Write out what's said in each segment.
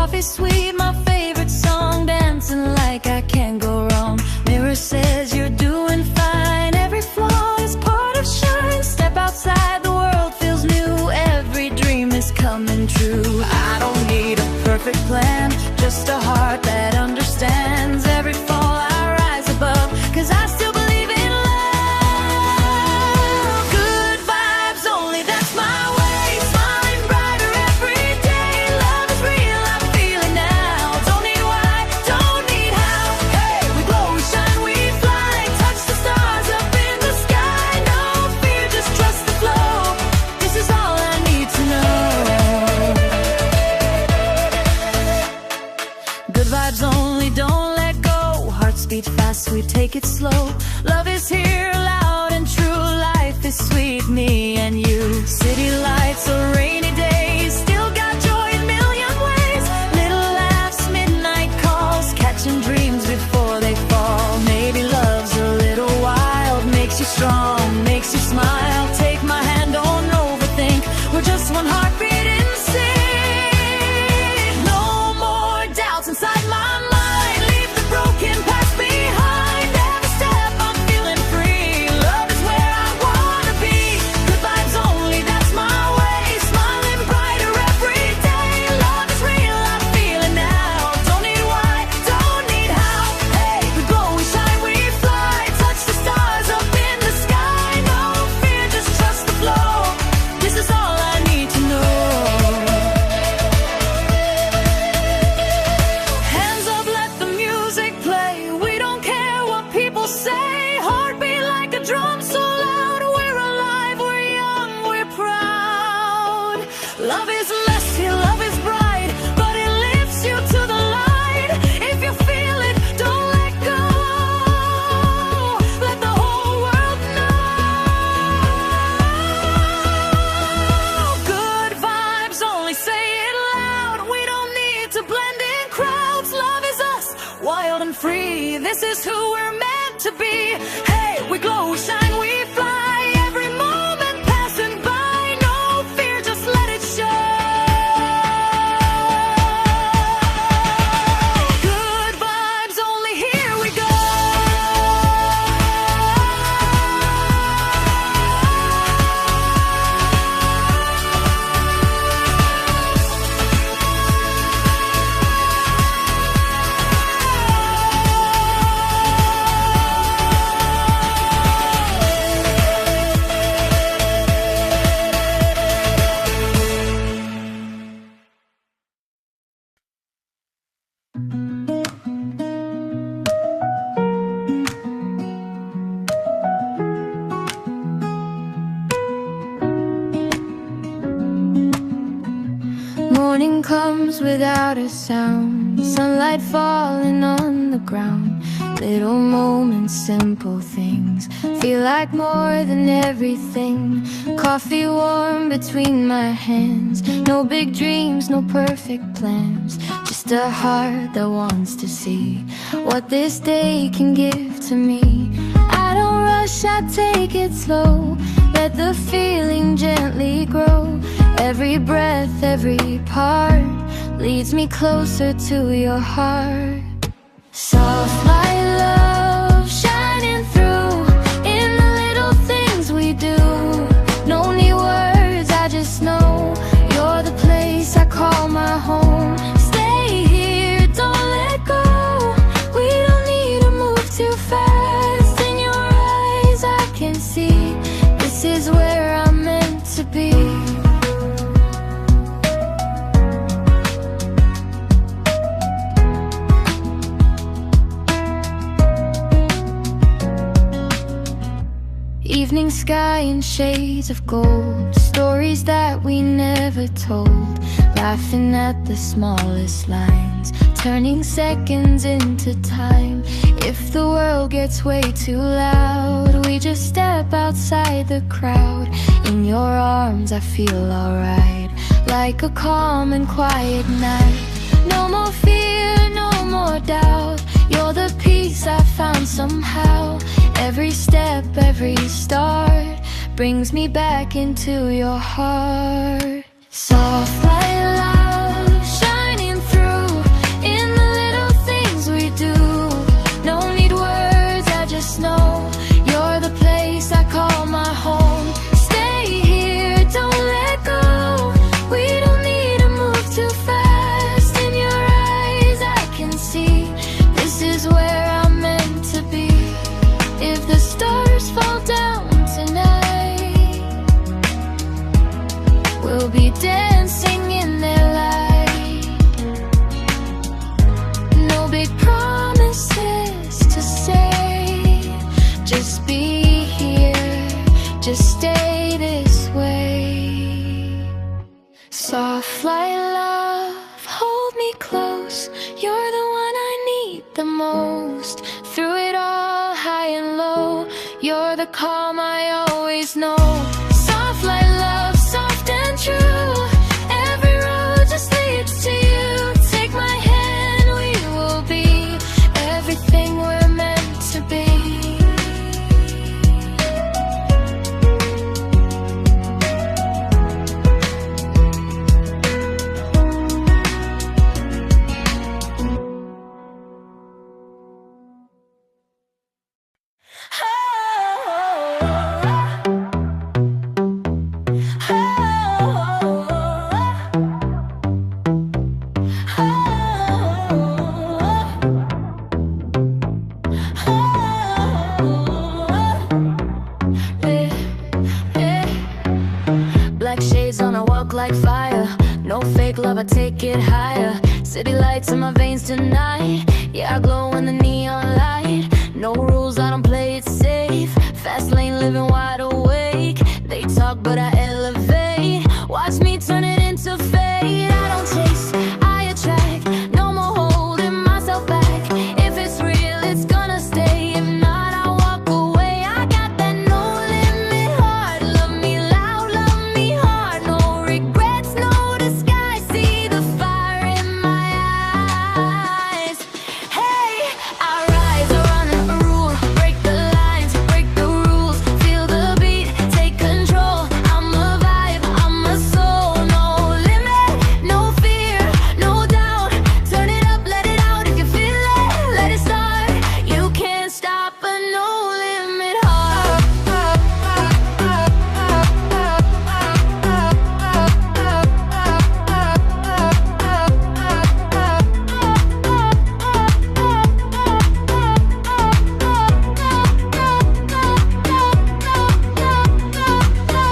Coffee sweet, my favorite song, dancing like I can't go wrong. Mirror says you're doing fine, every flaw is part of shine. Step outside, the world feels new, every dream is coming true. I don't need a perfect plan, just a heart that understands. Every fall I rise above, 'cause I still believe in love. Good vibes only, that's my way. Smiling brighter every day. Love is real, I feel it now. Don't need why, don't need how. Hey, we glow, we shine, we fly. Touch the stars up in the sky. No fear, just trust the flow. This is all I need to know. Good vibes only, don't let go. Hearts beat fast, we take it slow. Love is here, loud and true. Life is sweet, me and you. City lights or rainy days, still got joy in million ways. Little laughs, midnight calls, catching dreams before they fall. Maybe love's a little wild, makes you strong, makes you smile. Take my hand, don't overthink, we're just one heartbeat in sync. No more doubts inside my mind, leave the broken past behind. Every step I'm feeling free, love is where I wanna be. Good vibes only, that's my way. Smiling brighter every day. Love is real, I feel it now. Don't need why, don't need how. Hey, we glow, we shine, we fly. Touch the stars up in the sky. No fear, just trust the flow. This is all I need to know. Hands up, let the music play. We don't care what people say. Heartbeat like a drum so loud. We're alive, we're young, we're proud. Love is messy, love is bright, but it lifts you to the light. If you feel it, don't let go. Let the whole world know. Good vibes only, say it loud. We don't need to blend in crowds. Love is us, wild and free. This is who we're meant to be. Hey, we glow, we shine, we fly. Every moment passing by. No fear, just let it show. Good vibes only, here we go. Morning comes without a sound, sunlight falling on the ground. Little moments, simple things, feel like more than everything. Coffee warm between my hands, no big dreams, no perfect plans. Just a heart that wants to see what this day can give to me. I don't rush, I take it slow, let the feeling gently grow. Every breath, every part leads me closer to your heart. Soft light love shining through in the little things we do. No need words, I just know you're the place I call my home. Stay here, don't let go. We don't need to move too fast. In your eyes I can see this is where I'm meant to be. Evening sky in shades of gold, stories that we never told. Laughing at the smallest lines, turning seconds into time. If the world gets way too loud, we just step outside the crowd. In your arms I feel alright, like a calm and quiet night. No more fear, no more doubt, you're the peace I found somehow. Every step, every start brings me back into your heart. Soft light love shining through most. Through it all, high and low, you're the calm I always know. Soft like love, soft and true. Every road just leads to you. Take my hand, we will be everything we're meant to be. Black shades on, I walk like fire. No fake love, I take it higher. City lights in my veins tonight. Yeah, I glow in the neon light. No rules, I don't play it safe. Fast lane, living wide awake. They talk, but I elevate. Watch me turn it into fate. I don't chase, I attract. No more holding myself back. If it's real, it's gonna stay. If not, I walk away. I got that no limit heart. Love me loud, love me hard. No regrets, no disguise. See the fire in my eyes. Hey, I rise, I run, I rule. Break the lines, break the rules. Feel the beat, take control. I'm a vibe, I'm a soul. No limit, no fear, no doubt. Turn it up, let it out. If you feel it, let it start. You can't stop a no limit heart.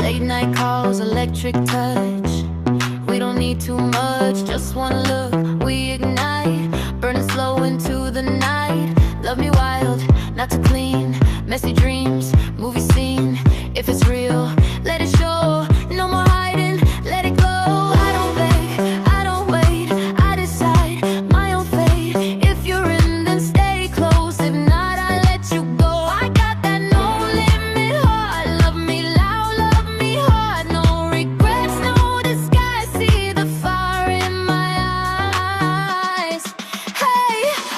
Late night calls, electric touch. We don't need too much, just one look, we ignite. Burning slow into the night. Love me wild, not too clean. Messy dreams, movie scene. If it's real, let it show. No more hiding, let it go. I don't beg, I don't wait. I decide my own fate. If you're in, then stay close. If not, I let you go. I got that no limit heart. Love me loud, love me hard. No regrets, no disguise. See the fire in my eyes. Hey,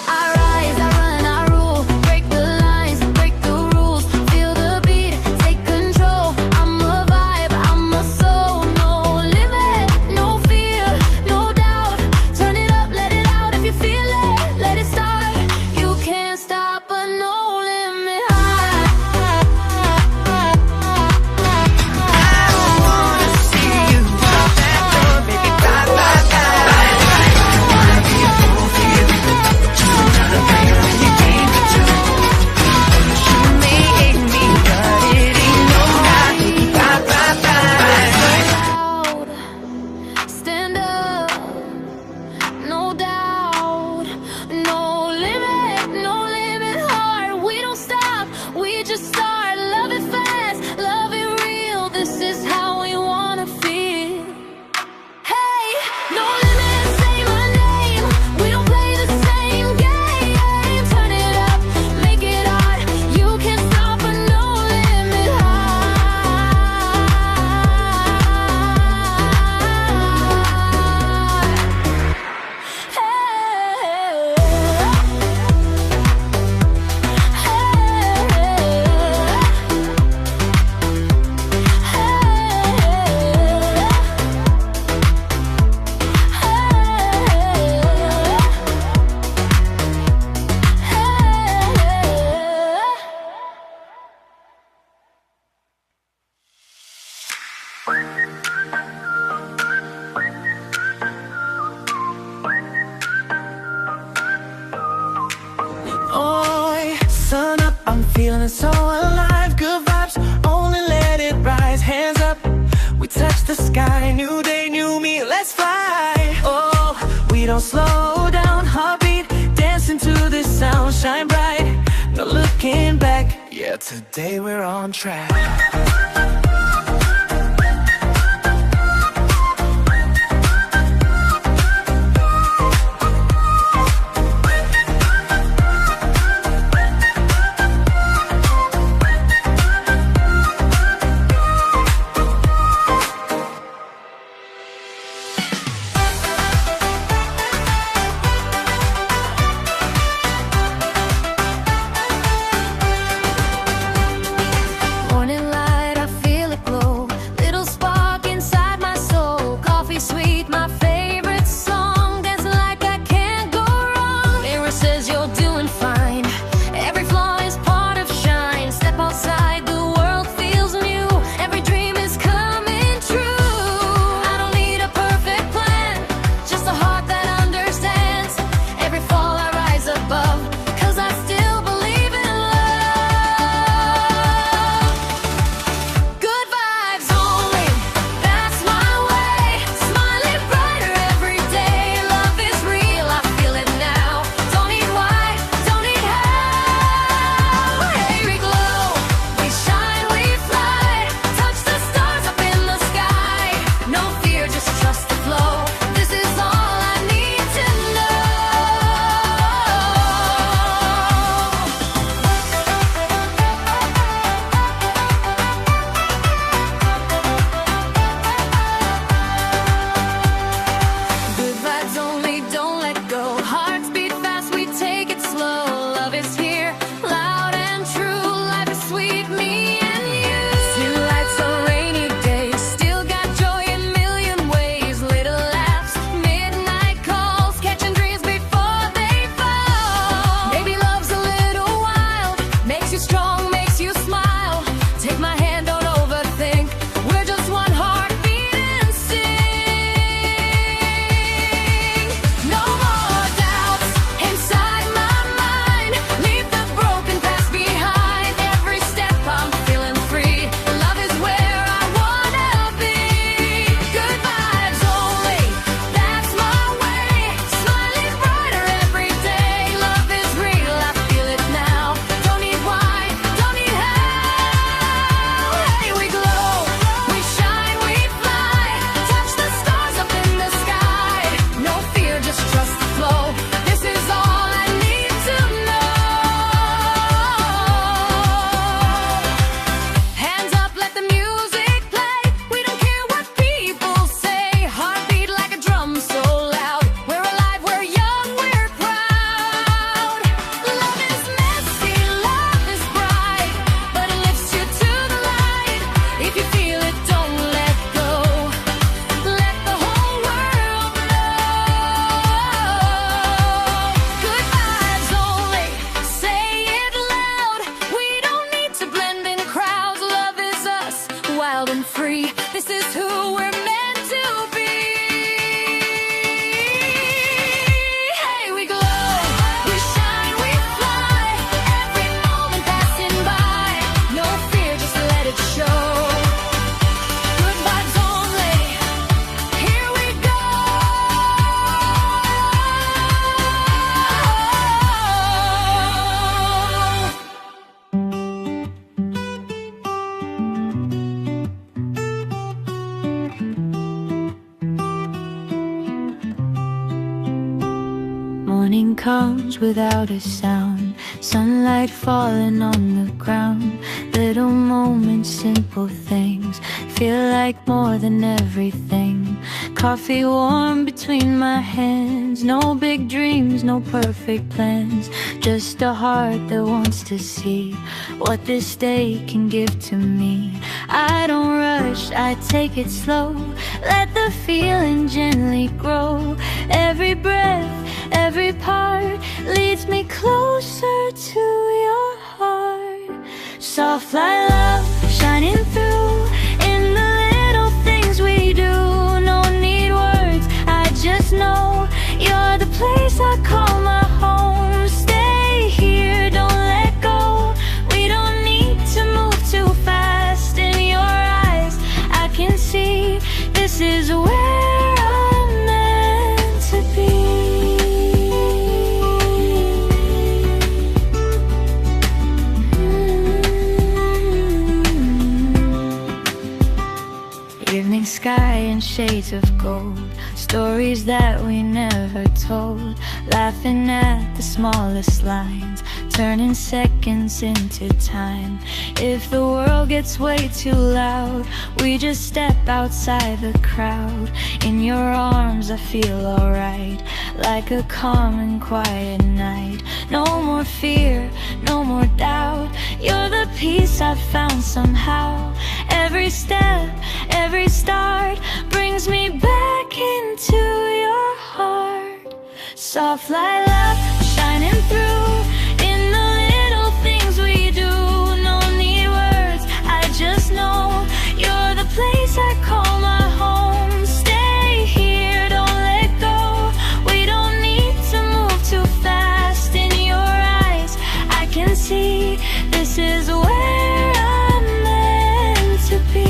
I rise, I run, I rule. Break the lines, break the rules. Feel the beat, take control. I'm a vibe, I'm a soul. No limit, no fear, no doubt. Turn it up, let it out. If you feel it, let it start. You can't stop a no limit heart. Stand up, no doubt. No limit, no limit heart. We don't stop, we just start. Love it fast, love it real. This is how we wanna feel. Hey, no limit, say my name. We don't play the same game. Turn it up, make it hard. You can't stop a no limit Oi, sun up, I'm feeling so alive. Good vibes, only let it rise. Hands up, we touch the sky. New day, new me, let's fly. Oh, we don't slow down. Heartbeat, dancing to this sound. Shine bright, no looking back. Yeah, today we're on track. Morning comes without a sound, sunlight falling on the ground. Little moments, simple things, feel like more than everything. Coffee warm between my hands, no big dreams, no perfect plans, just a heart that wants to see what this day can give to me. I don't rush, I take it slow, let the feeling gently grow. Every breath, every part leads me closer to your heart. Soft light love shining through in the little things we do. No need words, I just know you're the place I call my home. Stay here, don't let go. We don't need to move too fast. In your eyes I can see this is where I'm meant to be. Evening sky and shades of gold, stories that we never told, laughing at the smallest lines, turning seconds into time. If the world gets way too loud, we just step outside the crowd. In your arms I feel alright, like a calm and quiet night. No more fear, no more doubt, you're the peace I found somehow. Every step, every start brings me back into your heart. Soft light love shining through in the little things we do. No need words, I just know you're the place I call my home. Stay here, don't let go. We don't need to move too fast. In your eyes I can see this is where I'm meant to be.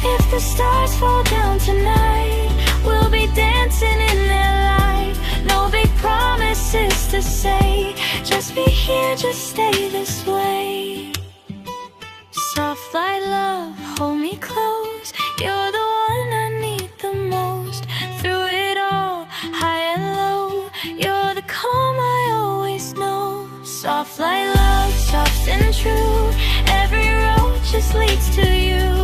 If the stars fall down tonight, we'll be dancing in their light. No big promises to say, just be here, just stay this way. Soft light love, hold me close, you're the one I need the most. Through it all, high and low, you're the calm I always know. Soft light love, soft and true, every road just leads to you.